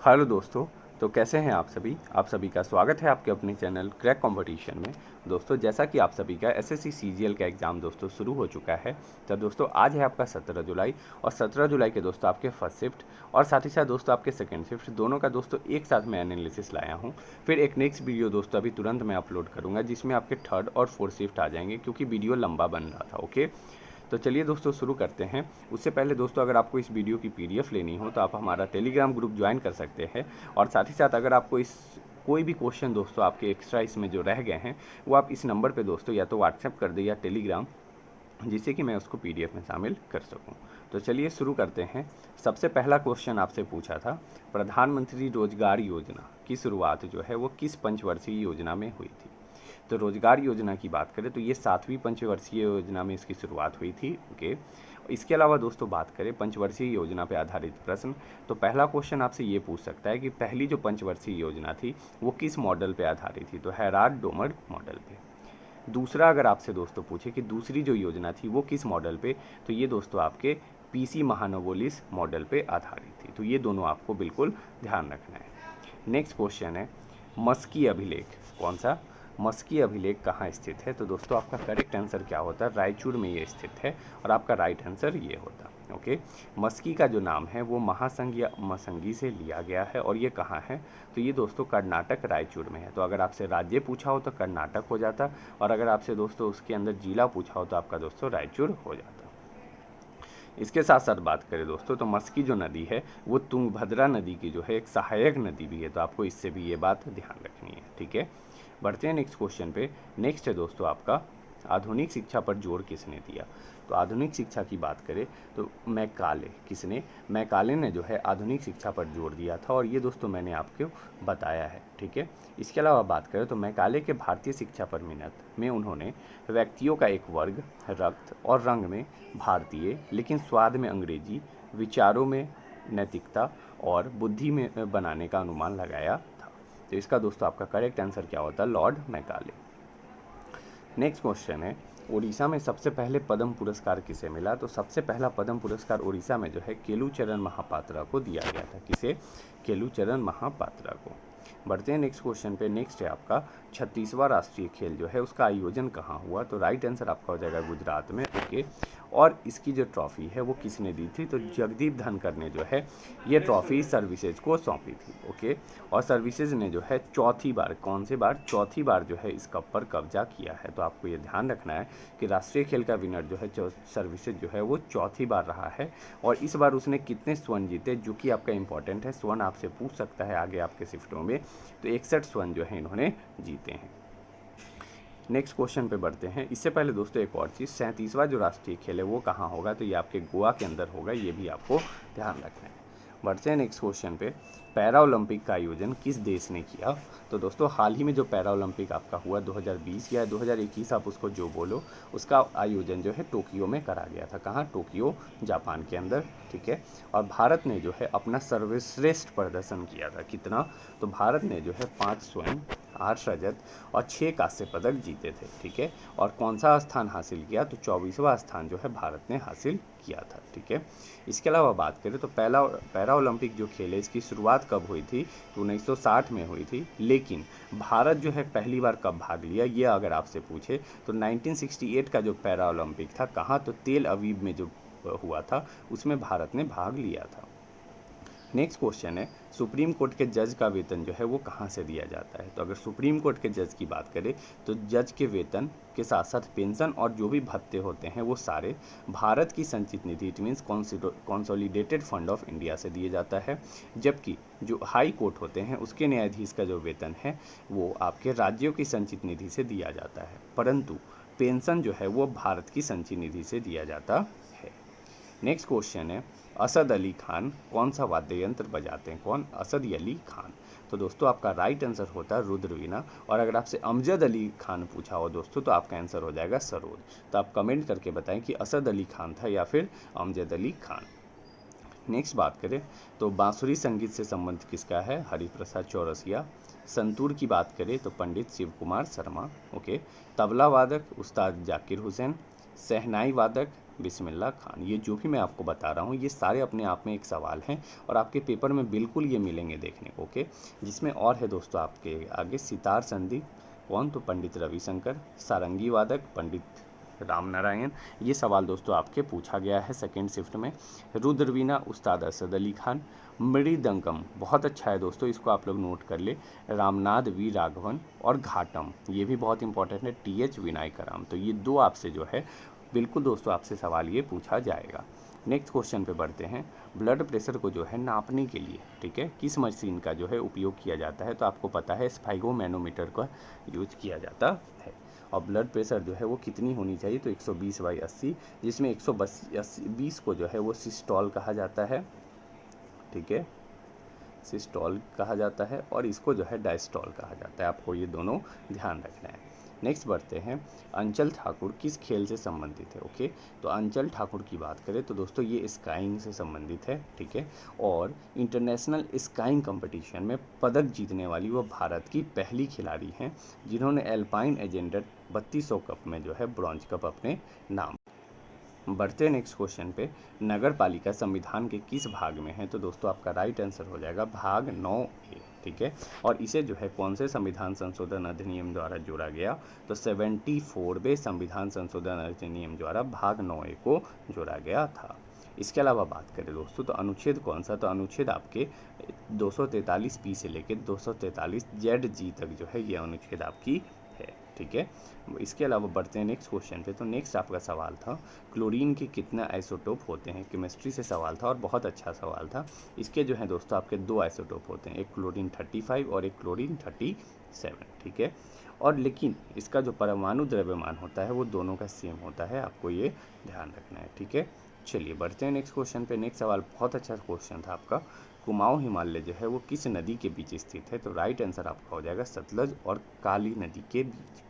Hello दोस्तों। तो कैसे हैं आप सभी का स्वागत है आपके अपने चैनल क्रैक कंपटीशन में। दोस्तों, जैसा कि आप सभी का एसएससी सीजीएल का एग्ज़ाम दोस्तों शुरू हो चुका है। तो दोस्तों आज है आपका 17 जुलाई और 17 जुलाई के दोस्तों आपके फर्स्ट शिफ्ट और साथ ही साथ दोस्तों आपके सेकंड शिफ्ट दोनों का दोस्तों एक साथ मैं एनालिसिस लाया हूँ। फिर एक नेक्स्ट वीडियो दोस्तों अभी तुरंत मैं अपलोड करूँगा जिसमें आपके थर्ड और फोर्थ शिफ्ट आ जाएंगे, क्योंकि वीडियो लंबा बन रहा था। ओके, तो चलिए दोस्तों शुरू करते हैं। उससे पहले दोस्तों अगर आपको इस वीडियो की पीडीएफ लेनी हो तो आप हमारा टेलीग्राम ग्रुप ज्वाइन कर सकते हैं। और साथ ही साथ अगर आपको इस कोई भी क्वेश्चन दोस्तों आपके एक्स्ट्रा इसमें जो रह गए हैं वो आप इस नंबर पे दोस्तों या तो व्हाट्सएप कर दें या टेलीग्राम, जिससे कि मैं उसको पीडीएफ में शामिल कर सकूं। तो चलिए शुरू करते हैं। सबसे पहला क्वेश्चन आपसे पूछा था, प्रधानमंत्री रोजगार योजना की शुरुआत जो है वो किस पंचवर्षीय योजना में हुई थी। तो रोजगार योजना की बात करें तो ये 7वीं पंचवर्षीय योजना में इसकी शुरुआत हुई थी। ओके, इसके अलावा दोस्तों बात करें पंचवर्षीय योजना पर आधारित प्रश्न, तो पहला क्वेश्चन आपसे ये पूछ सकता है कि पहली जो पंचवर्षीय योजना थी वो किस मॉडल पे आधारित थी। तो हैराड डोमर मॉडल पे। दूसरा अगर आपसे दोस्तों पूछे कि दूसरी जो योजना थी वो किस मॉडल पे, तो ये दोस्तों आपके पीसी महानवोलिस मॉडल पे आधारित थी। तो ये दोनों आपको बिल्कुल ध्यान रखना है। नेक्स्ट क्वेश्चन है, मस्की अभिलेख कौन सा, मस्की अभिलेख कहाँ स्थित है। तो दोस्तों आपका करेक्ट आंसर क्या होता है, रायचूर में ये स्थित है और आपका राइट आंसर ये होता। ओके, मस्की का जो नाम है वो महासंघ या मसंगी से लिया गया है और ये कहाँ है, तो ये दोस्तों कर्नाटक रायचूर में है। तो अगर आपसे राज्य पूछा हो तो कर्नाटक हो जाता, और अगर आपसे दोस्तों उसके अंदर जिला पूछा हो तो आपका दोस्तों रायचूर हो जाता। इसके साथ साथ बात करें दोस्तों तो मस्की जो नदी है वो तुंगभद्रा नदी की जो है एक सहायक नदी भी है। तो आपको इससे भी ये बात ध्यान रखनी है। ठीक है, बढ़ते हैं नेक्स्ट क्वेश्चन पे। नेक्स्ट है दोस्तों आपका, आधुनिक शिक्षा पर जोर किसने दिया। तो आधुनिक शिक्षा की बात करें तो मैकाले, किसने, मैकाले ने जो है आधुनिक शिक्षा पर जोर दिया था और ये दोस्तों मैंने आपको बताया है। ठीक है, इसके अलावा बात करें तो मैकाले के भारतीय शिक्षा पर मिनट में उन्होंने व्यक्तियों का एक वर्ग, रक्त और रंग में भारतीय लेकिन स्वाद में अंग्रेजी, विचारों में नैतिकता और बुद्धि में बनाने का अनुमान लगाया था। तो इसका दोस्तों आपका करेक्ट आंसर क्या होता है, लॉर्ड मैकाले। नेक्स्ट क्वेश्चन है, उड़ीसा में सबसे पहले पद्म पुरस्कार किसे मिला। तो सबसे पहला पद्म पुरस्कार उड़ीसा में जो है केलुचरण महापात्रा को दिया गया था। किसे, केलुचरण महापात्रा को। बढ़ते हैं नेक्स्ट क्वेश्चन पे। नेक्स्ट है आपका 36वां राष्ट्रीय खेल जो है उसका आयोजन कहाँ हुआ। तो राइट आंसर आपका हो जाएगा गुजरात में। ओके, और इसकी जो ट्रॉफी है वो किसने दी थी, तो जगदीप धनखड़ ने जो है ये ट्रॉफी सर्विसेज को सौंपी थी। ओके, और सर्विसेज ने जो है चौथी बार, कौन सी बार, चौथी बार जो है इस कप पर कब्जा किया है। तो आपको ये ध्यान रखना है कि राष्ट्रीय खेल का विनर जो है सर्विसेज जो है वो चौथी बार रहा है। और इस बार उसने कितने स्वर्ण जीते, जो कि आपका इंपॉर्टेंट है, स्वर्ण आपसे पूछ सकता है आगे आपके शिफ्टों में। तो 61 स्वर्ण जो है इन्होंने जीते हैं। नेक्स्ट क्वेश्चन पे बढ़ते हैं। इससे पहले दोस्तों एक और चीज़, 37वां जो राष्ट्रीय खेल है वो कहाँ होगा। तो ये आपके गोवा के अंदर होगा, ये भी आपको ध्यान रखना है। बढ़ते हैं नेक्स्ट क्वेश्चन पे, पैरा ओलंपिक का आयोजन किस देश ने किया। तो दोस्तों हाल ही में जो पैरा ओलंपिक आपका हुआ 2020 या 2021 आप उसको जो बोलो, उसका आयोजन जो है टोक्यो में करा गया था। कहाँ, टोक्यो जापान के अंदर। ठीक है, और भारत ने जो है अपना सर्वश्रेष्ठ प्रदर्शन किया था। कितना, तो भारत ने जो है 5 स्वर्ण, 8 रजत और 6 कांस्य पदक जीते थे। ठीक है, और कौन सा स्थान हासिल किया, तो 24वां स्थान जो है भारत ने हासिल किया था। ठीक है, इसके अलावा बात करें तो पैरा ओलंपिक जो खेल है इसकी शुरुआत कब हुई थी, तो 1960 में हुई थी। लेकिन भारत जो है पहली बार कब भाग लिया, ये अगर आपसे पूछे तो 1968 का जो पैरा ओलंपिक था, कहाँ, तो तेल अवीव में जो हुआ था उसमें भारत ने भाग लिया था। नेक्स्ट क्वेश्चन है, सुप्रीम कोर्ट के जज का वेतन जो है वो कहाँ से दिया जाता है। तो अगर सुप्रीम कोर्ट के जज की बात करें तो जज के वेतन के साथ साथ पेंशन और जो भी भत्ते होते हैं वो सारे भारत की संचित निधि, it means consolidated fund of India से दिए जाता है। जबकि जो हाई कोर्ट होते हैं उसके न्यायाधीश का जो वेतन है वो आपके राज्यों की संचित निधि से दिया जाता है, परंतु पेंशन जो है वो भारत की संचित निधि से दिया जाता है। नेक्स्ट क्वेश्चन है, असद अली खान कौन सा वाद्य यंत्र बजाते हैं। कौन, असद अली खान। तो दोस्तों आपका राइट आंसर होता है रुद्रवीणा। और अगर आपसे अमजद अली खान पूछा हो दोस्तों तो आपका आंसर हो जाएगा सरोद। तो आप कमेंट करके बताएं कि असद अली खान था या फिर अमजद अली खान। नेक्स्ट बात करें तो बांसुरी संगीत से संबंध किसका है, हरिप्रसाद चौरसिया। संतूर की बात करें तो पंडित शिव कुमार शर्मा। ओके, तबला वादक उस्ताद जाकिर हुसैन। शहनाई वादक बिस्मिल्लाह खान। ये जो भी मैं आपको बता रहा हूँ ये सारे अपने आप में एक सवाल हैं और आपके पेपर में बिल्कुल ये मिलेंगे देखने को, ओके। जिसमें और है दोस्तों आपके आगे सितार संधि कौन, तो पंडित रविशंकर। सारंगी वादक पंडित राम नारायण। ये सवाल दोस्तों आपके पूछा गया है सेकेंड शिफ्ट में। रुद्रवीणा उस्ताद असद अली खान। मृदंगम बहुत अच्छा है दोस्तों, इसको आप लोग नोट कर ले, रामनाथ वी राघवन। और घाटम ये भी बहुत इंपॉर्टेंट है, TH विनायकराम। तो ये दो आपसे जो है बिल्कुल दोस्तों आपसे सवाल ये पूछा जाएगा। नेक्स्ट क्वेश्चन पे बढ़ते हैं। ब्लड प्रेशर को जो है नापने के लिए, ठीक है, किस मशीन का जो है उपयोग किया जाता है, तो आपको पता है स्फाइगोमैनोमीटर का यूज किया जाता है। और ब्लड प्रेशर जो है वो कितनी होनी चाहिए, तो 120/80, जिसमें 120 को जो है वो सिस्टोल कहा जाता है, ठीक है, सिस्टोल कहा जाता है, और इसको जो है डायस्टोल कहा जाता है। आपको ये दोनों ध्यान रखना है। नेक्स्ट बढ़ते हैं, अंचल ठाकुर किस खेल से संबंधित है, ओके। तो अंचल ठाकुर की बात करें तो दोस्तों ये स्काइंग से संबंधित है, ठीक है। और इंटरनेशनल स्काइंग कंपटीशन में पदक जीतने वाली वो भारत की पहली खिलाड़ी हैं जिन्होंने एल्पाइन एजेंडर 3200 कप में जो है ब्रॉन्ज कप अपने नाम। बढ़ते हैं नेक्स्ट क्वेश्चन पे। नगर पालिका संविधान के किस भाग में है, तो दोस्तों आपका राइट आंसर हो जाएगा भाग 9A, ठीक है। और इसे जो है कौन से संविधान संशोधन अधिनियम द्वारा जोड़ा गया, तो 74वें संविधान संशोधन अधिनियम द्वारा भाग 9A को जोड़ा गया था। इसके अलावा बात करें दोस्तों तो अनुच्छेद कौन सा, तो अनुच्छेद आपके 243P से लेकर 243ZG तक जो है ये अनुच्छेद आपकी है, ठीक है। इसके अलावा बढ़ते हैं नेक्स्ट क्वेश्चन पे। तो नेक्स्ट आपका सवाल था क्लोरीन के कितने आइसोटोप होते हैं, केमिस्ट्री से सवाल था और बहुत अच्छा सवाल था। इसके जो है दोस्तों आपके 2 आइसोटोप होते हैं, एक क्लोरीन 35 और एक क्लोरीन 37, ठीक है। और लेकिन इसका जो परमाणु द्रव्यमान होता है वो दोनों का सेम होता है, आपको ये ध्यान रखना है, ठीक है। चलिए बढ़ते हैं नेक्स्ट क्वेश्चन पे। नेक्स्ट सवाल बहुत अच्छा क्वेश्चन था आपका, कुमाऊं हिमालय जो है वो किस नदी के बीच स्थित है, तो राइट आंसर आपका हो जाएगा सतलज और काली नदी के बीच,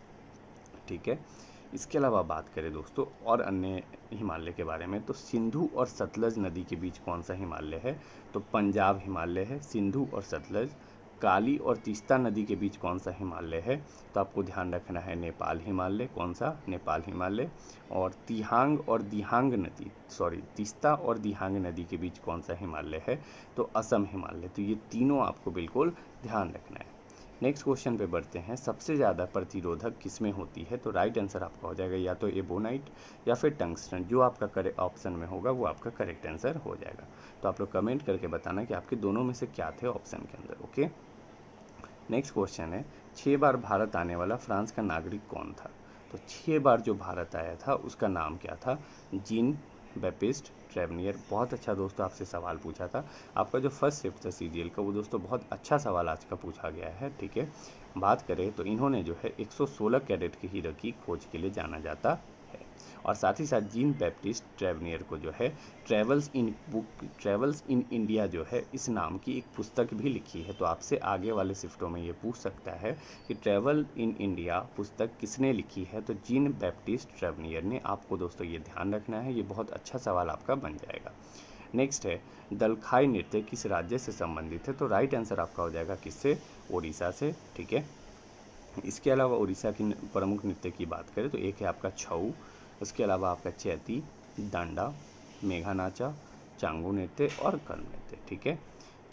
ठीक है। इसके अलावा बात करें दोस्तों और अन्य हिमालय के बारे में, तो सिंधु और सतलज नदी के बीच कौन सा हिमालय है, तो पंजाब हिमालय है, सिंधु और सतलज। काली और तीस्ता नदी के बीच कौन सा हिमालय है, तो आपको ध्यान रखना है नेपाल हिमालय, कौन सा, नेपाल हिमालय। और तीस्ता और दिहांग नदी के बीच कौन सा हिमालय है, तो असम हिमालय। तो ये तीनों आपको बिल्कुल ध्यान रखना है। नेक्स्ट क्वेश्चन पे बढ़ते हैं, सबसे ज़्यादा प्रतिरोधक किसमें होती है, तो राइट आंसर आपका हो जाएगा या तो एबोनाइट या फिर टंगस्टन। जो आपका करेक्ट ऑप्शन में होगा वो आपका करेक्ट आंसर हो जाएगा। तो आप लोग कमेंट करके बताना कि आपके दोनों में से क्या थे ऑप्शन के अंदर, ओके। नेक्स्ट क्वेश्चन है, 6 बार भारत आने वाला फ्रांस का नागरिक कौन था, तो 6 बार जो भारत आया था उसका नाम क्या था, जीन बैप्टिस्ट ट्रेवनियर। बहुत अच्छा दोस्तों आपसे सवाल पूछा था। आपका जो फर्स्ट शिफ्ट था CGL का वो दोस्तों बहुत अच्छा सवाल आज का पूछा गया है, ठीक है। बात करें तो इन्होंने जो है 116 कैडेट की हीरो की खोज के लिए जाना जाता है। और साथ ही साथ जीन बैप्टिस्ट ट्रेवनियर को जो है ट्रेवल्स इन इंडिया जो है इस नाम की एक पुस्तक भी लिखी है। तो आपसे आगे वाले शिफ्टों में ये पूछ सकता है कि ट्रेवल इन इंडिया पुस्तक किसने लिखी है, तो जीन बैप्टिस्ट ट्रेवनियर ने। आपको दोस्तों ये ध्यान रखना है, ये बहुत अच्छा सवाल आपका बन जाएगा। नेक्स्ट है, दलखाई नृत्य किस राज्य से संबंधित है, तो राइट आंसर आपका हो जाएगा किससे, ओडिशा से, ठीक है। इसके अलावा उड़ीसा की प्रमुख नृत्य की बात करें तो एक है आपका छऊ, उसके अलावा आपका चैती, डांडा, मेघा नाचा, चांगू नृत्य और कर्म नृत्य, ठीक है।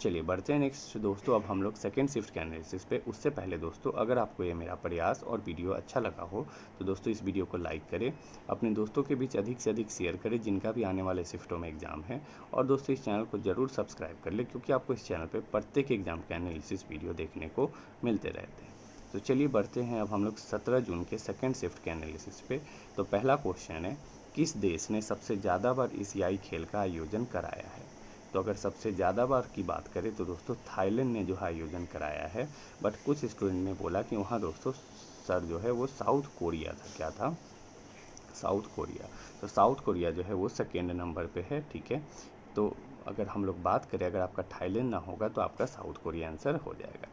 चलिए बढ़ते हैं नेक्स्ट दोस्तों, अब हम लोग सेकेंड शिफ्ट के एनालिसिस पे। उससे पहले दोस्तों अगर आपको ये मेरा प्रयास और वीडियो अच्छा लगा हो तो दोस्तों इस वीडियो को लाइक करें, अपने दोस्तों के बीच अधिक से अधिक शेयर करें जिनका भी आने वाले शिफ्टों में एग्जाम है। और दोस्तों इस चैनल को जरूर सब्सक्राइब कर ले क्योंकि आपको इस चैनल पर प्रत्येक एग्जाम के एनालिसिस वीडियो देखने को मिलते रहते हैं। तो चलिए बढ़ते हैं अब हम लोग 17 जून के सेकेंड शिफ्ट के एनालिसिस पे। तो पहला क्वेश्चन है, किस देश ने सबसे ज़्यादा बार एशियाई खेल का आयोजन कराया है, तो अगर सबसे ज़्यादा बार की बात करें तो दोस्तों थाईलैंड ने जो है आयोजन कराया है। बट कुछ स्टूडेंट ने बोला कि वहाँ दोस्तों सर जो है वो साउथ कोरिया था, क्या था, साउथ कोरिया। तो साउथ कोरिया जो है वो सेकेंड नंबर पे है, ठीक है। तो अगर हम लोग बात करें, अगर आपका थाईलैंड ना होगा तो आपका साउथ कोरिया आंसर हो जाएगा।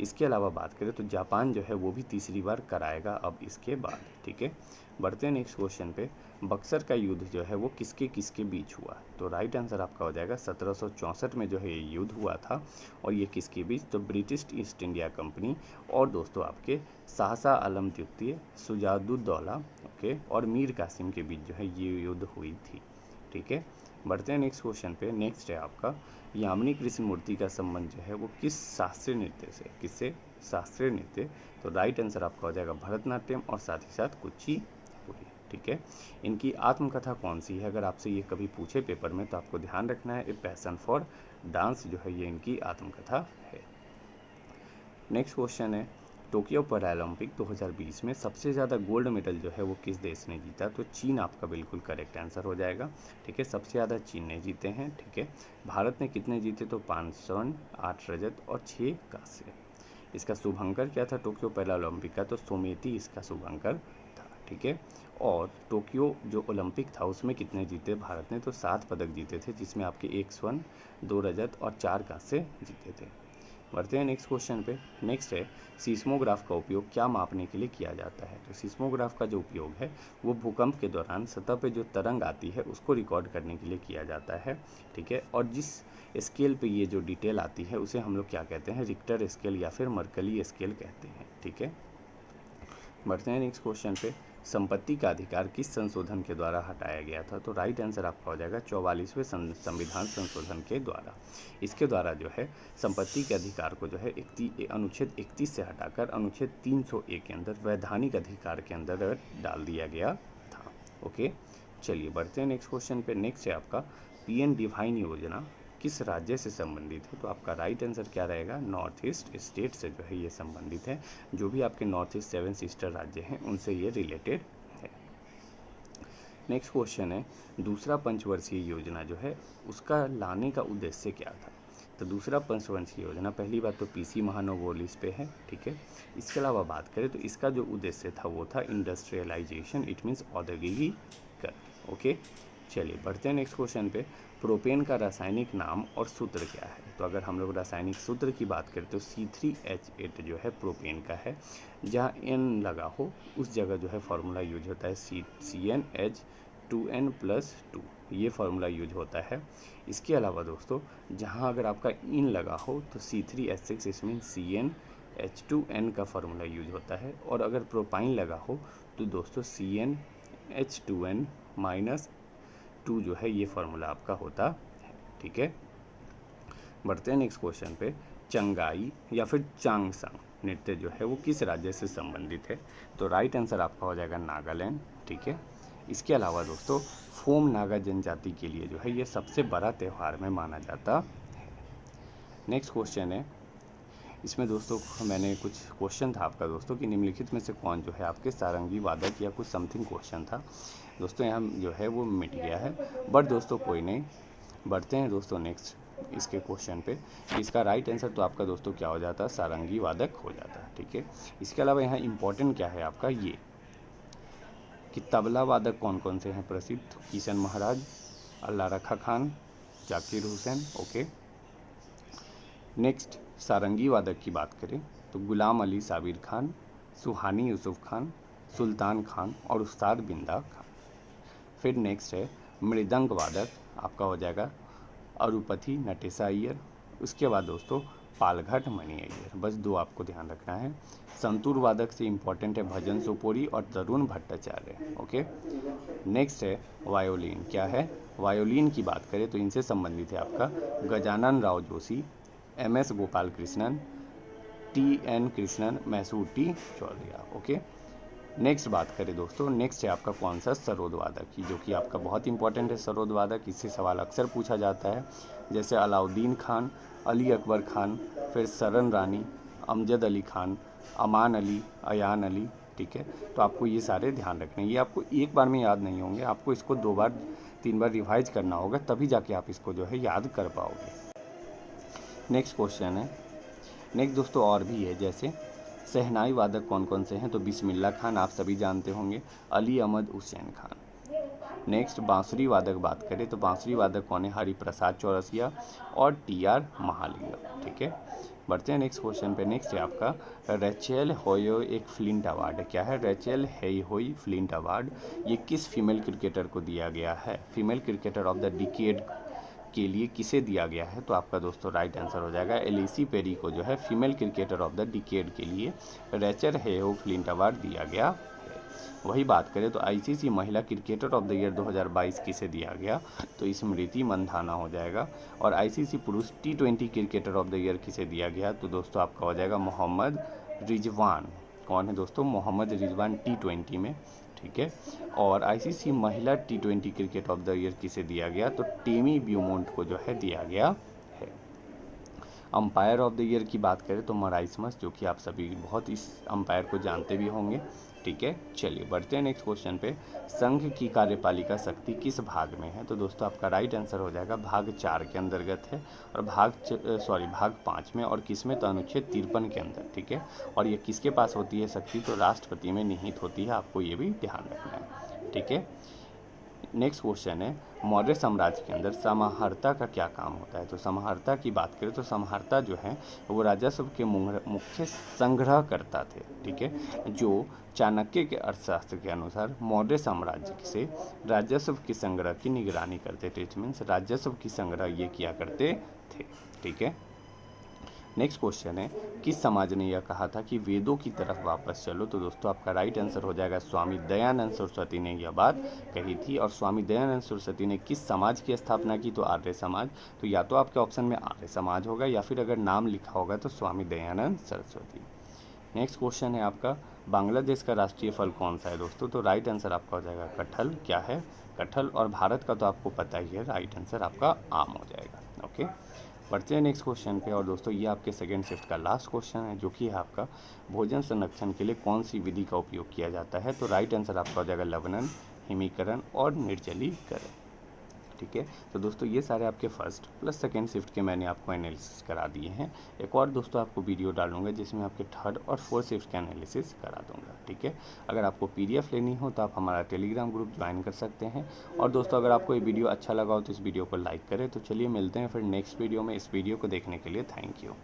इसके अलावा बात करें तो जापान जो है वो भी तीसरी बार कराएगा अब इसके बाद, ठीक है। बढ़ते हैं नेक्स्ट क्वेश्चन पे, बक्सर का युद्ध जो है वो किसके किसके बीच हुआ, तो राइट आंसर आपका हो जाएगा 1764 में जो है ये युद्ध हुआ था। और ये किसके बीच, तो ब्रिटिश ईस्ट इंडिया कंपनी और दोस्तों आपके शाहशाह आलम द्वितीय, शुजाउद्दौला, ओके, ओके, और मीर कासिम के बीच जो है ये युद्ध हुई थी। ठीक है, बढ़ते हैं नेक्स्ट क्वेश्चन पे। नेक्स्ट है आपका यामिनी कृष्णमूर्ति का संबंध जो है वो किस शास्त्रीय नृत्य से, किससे? शास्त्रीय नृत्य। तो राइट आंसर आपका हो जाएगा भरतनाट्यम और साथ ही साथ कुचिपुड़ी। ठीक है, इनकी आत्मकथा कौन सी है? अगर आपसे ये कभी पूछे पेपर में तो आपको ध्यान रखना है, ए पैशन फॉर डांस जो है ये इनकी आत्मकथा है। नेक्स्ट क्वेश्चन है टोक्यो पैरालंपिक 2020 में सबसे ज़्यादा गोल्ड मेडल जो है वो किस देश ने जीता? तो चीन आपका बिल्कुल करेक्ट आंसर हो जाएगा। ठीक है, सबसे ज़्यादा चीन ने जीते हैं। ठीक है, भारत ने कितने जीते? तो 5 स्वर्ण, 8 रजत और 6 कांस्य। इसका शुभंकर क्या था टोक्यो पैरालंपिक का? तो सोमेती इसका शुभंकर था। ठीक है, और टोक्यो जो ओलंपिक था उसमें कितने जीते भारत ने? तो 7 पदक जीते थे, जिसमें आपके 1 स्वर्ण, 2 रजत और 4 कांस्य जीते थे। बढ़ते हैं नेक्स्ट क्वेश्चन पे। नेक्स्ट है सीस्मोग्राफ का उपयोग क्या मापने के लिए किया जाता है? तो सीस्मोग्राफ का जो उपयोग है वो भूकंप के दौरान सतह पे जो तरंग आती है उसको रिकॉर्ड करने के लिए किया जाता है। ठीक है, और जिस स्केल पे ये जो डिटेल आती है उसे हम लोग क्या कहते हैं? रिक्टर स्केल या फिर मर्कली स्केल कहते हैं। ठीक है, बढ़ते हैं नेक्स्ट क्वेश्चन पे। संपत्ति का अधिकार किस संशोधन के द्वारा हटाया गया था? तो राइट आंसर आपका हो जाएगा 44वें संविधान संशोधन के द्वारा। इसके द्वारा जो है संपत्ति के अधिकार को जो है अनुच्छेद 31 से हटाकर अनुच्छेद 301 के अंदर वैधानिक अधिकार के अंदर डाल दिया गया था। ओके, चलिए बढ़ते हैं नेक्स्ट क्वेश्चन पे। नेक्स्ट है आपका पीएम डिवाइन योजना किस राज्य से संबंधित है? तो आपका राइट आंसर क्या रहेगा? नॉर्थ ईस्ट स्टेट से जो है ये संबंधित है। जो भी आपके नॉर्थ ईस्ट 7 सिस्टर राज्य हैं उनसे ये रिलेटेड है। नेक्स्ट क्वेश्चन है दूसरा पंचवर्षीय योजना जो है उसका लाने का उद्देश्य क्या था? तो दूसरा पंचवर्षीय योजना, पहली बात तो पीसी महानोवोलिस पे है। ठीक है, इसके अलावा बात करें तो इसका जो उद्देश्य था वो था इंडस्ट्रियलाइजेशन, इट मीन्स औद्योगिकीकरण। ओके, चलिए बढ़ते हैं नेक्स्ट क्वेश्चन पे। प्रोपेन का रासायनिक नाम और सूत्र क्या है? तो अगर हम लोग रासायनिक सूत्र की बात करें तो C3H8 जो है प्रोपेन का है। जहाँ N लगा हो उस जगह जो है फार्मूला यूज होता है CnH2n+2, ये फार्मूला यूज होता है। इसके अलावा दोस्तों जहाँ अगर आपका इन लगा हो तो C3H6 इसमें CnH2n का फार्मूला यूज होता है, और अगर प्रोपाइन लगा हो तो दोस्तों CnH2n-2 जो है ये फार्मूला आपका होता है। ठीक है, बढ़ते हैं नेक्स्ट क्वेश्चन पे। चंगाई या फिर चांगसांग नृत्य जो है वो किस राज्य से संबंधित है? तो राइट आंसर आपका हो जाएगा नागालैंड। ठीक है, इसके अलावा दोस्तों फोम नागा जनजाति के लिए जो है ये सबसे बड़ा त्यौहार में माना जाता है। नेक्स्ट क्वेश्चन है, इसमें दोस्तों मैंने कुछ क्वेश्चन था आपका दोस्तों कि निम्नलिखित में से कौन जो है आपके सारंगी वादक या कुछ समथिंग क्वेश्चन था दोस्तों, यहाँ जो है वो मिट गया है, बट दोस्तों कोई नहीं। बढ़ते हैं दोस्तों नेक्स्ट इसके क्वेश्चन पे। इसका राइट आंसर तो आपका दोस्तों क्या हो जाता है? सारंगी वादक हो जाता है। ठीक है, इसके अलावा यहाँ इंपॉर्टेंट क्या है आपका ये कि तबला वादक कौन कौन से हैं प्रसिद्ध? किशन महाराज, अल्लाह रखा खान, जाकिर हुसैन। ओके, नेक्स्ट सारंगी वादक की बात करें तो गुलाम अली साबिर खान, सुहानी यूसुफ खान, सुल्तान खान और उस्ताद बिंदा खान। फिर नेक्स्ट है मृदंग वादक, आपका हो जाएगा अरुपथी नटेशा अय्यर। उसके बाद दोस्तों पालघट मणि अय्यर। बस दो आपको ध्यान रखना है। संतूर वादक से इम्पॉर्टेंट है भजन सोपोरी और तरुण भट्टाचार्य। ओके, नेक्स्ट है वायोलिन। क्या है? वायोलिन की बात करें तो इनसे संबंधित है आपका Gajanan Rao Joshi, MS Gopal Krishnan, TN Krishnan, Mysore T Chaudhary. Okay, next बात करें दोस्तों, नेक्स्ट है आपका कौन सा? सरोद वादक की, जो कि आपका बहुत इंपॉर्टेंट है सरोद वादक। इससे सवाल अक्सर पूछा जाता है, जैसे अलाउद्दीन खान, अली अकबर खान, फिर सरन रानी, अमजद अली खान, अमान अली, अयान अली। ठीक है, तो आपको ये सारे ध्यान रखने हैं। ये आपको एक बार में याद नहीं होंगे, आपको इसको 2 बार 3 बार रिवाइज करना होगा, तभी जाके आप इसको जो है याद कर पाओगे। नेक्स्ट क्वेश्चन है, नेक्स्ट दोस्तों और भी है, जैसे शहनाई वादक कौन कौन से हैं? तो बिस्मिल्ला खान आप सभी जानते होंगे, अली अहमद हुसैन खान। नेक्स्ट बांसुरी वादक बात करें तो बांसुरी वादक कौन है? हरिप्रसाद चौरसिया और TR महालिंगम। ठीक है, बढ़ते हैं नेक्स्ट क्वेश्चन पे। नेक्स्ट है आपका रेचेल होयो एक फ्लिंट अवार्ड। क्या है? Rachael Heyhoe Flint award. ये किस फीमेल क्रिकेटर को दिया गया है? Female cricketer of the decade के लिए किसे दिया गया है? तो आपका दोस्तों राइट आंसर हो जाएगा एलिसी पेरी को जो है female cricketer of the decade के लिए रेचेल हेहो फ्लिंट अवार्ड दिया गया है। वही बात करें तो आईसीसी महिला क्रिकेटर ऑफ द ईयर 2022 किसे दिया गया, तो स्मृति मंधाना हो जाएगा। और आईसीसी पुरुष T20 cricketer of the year किसे दिया गया, तो दोस्तों आपका हो जाएगा मोहम्मद रिजवान। कौन है दोस्तों, मोहम्मद रिजवान T20 में, ठीक है। और आईसीसी महिला T20 cricket of the year किसे दिया गया, तो टेमी ब्यूमोंट को जो है दिया गया है। अंपायर ऑफ द ईयर की बात करें तो मराइसमस, जो कि आप सभी बहुत इस अंपायर को जानते भी होंगे, ठीक है। चलिए बढ़ते हैं नेक्स्ट क्वेश्चन पे। संघ की कार्यपालिका शक्ति किस भाग में है, तो दोस्तों आपका राइट आंसर हो जाएगा भाग 4 के अंतर्गत है, और भाग 5 में, और किस में, तो अनुच्छेद 53 के अंदर, ठीक है। और ये किसके पास होती है शक्ति, तो राष्ट्रपति में निहित होती है, आपको ये भी ध्यान रखना है, ठीक है। नेक्स्ट क्वेश्चन है, मौर्य साम्राज्य के अंदर समाहर्ता का क्या काम होता है, तो समाहर्ता की बात करें तो समाहर्ता जो है वो राजस्व के मुख्य संग्रहकर्ता थे, ठीक है, जो चाणक्य के अर्थशास्त्र के अनुसार मौर्य साम्राज्य से राजस्व के संग्रह की निगरानी करते थे। इट मीन्स राजस्व की संग्रह ये किया करते थे, ठीक है। नेक्स्ट क्वेश्चन है, किस समाज ने यह कहा था कि वेदों की तरफ वापस चलो, तो दोस्तों आपका राइट आंसर हो जाएगा स्वामी दयानंद सरस्वती ने यह बात कही थी। और स्वामी दयानंद सरस्वती ने किस समाज की स्थापना की, तो आर्य समाज। तो या तो आपके ऑप्शन में आर्य समाज होगा, या फिर अगर नाम लिखा होगा तो स्वामी दयानंद सरस्वती। नेक्स्ट क्वेश्चन है आपका, बांग्लादेश का राष्ट्रीय फल कौन सा है दोस्तों, तो राइट आंसर आपका हो जाएगा कटहल। क्या है, कटहल। और भारत का तो आपको पता ही है, राइट आंसर आपका आम हो जाएगा, ओके। बढ़ते हैं नेक्स्ट क्वेश्चन पे। और दोस्तों ये आपके सेकंड शिफ्ट का लास्ट क्वेश्चन है, जो कि है आपका, भोजन संरक्षण के लिए कौन सी विधि का उपयोग किया जाता है, तो राइट आंसर आपका हो जाएगा लवणन, हिमीकरण और निर्जलीकरण, ठीक है। तो दोस्तों ये सारे आपके फर्स्ट प्लस सेकंड शिफ्ट के मैंने आपको एनालिसिस करा दिए हैं। एक और दोस्तों आपको वीडियो डालूंगा जिसमें आपके थर्ड और फोर्थ शिफ्ट का एनालिसिस करा दूंगा, ठीक है। अगर आपको पीडीएफ लेनी हो तो आप हमारा टेलीग्राम ग्रुप ज्वाइन कर सकते हैं। और दोस्तों अगर आपको ये वीडियो अच्छा लगा हो तो इस वीडियो को लाइक करें। तो चलिए मिलते हैं फिर नेक्स्ट वीडियो में। इस वीडियो को देखने के लिए थैंक यू।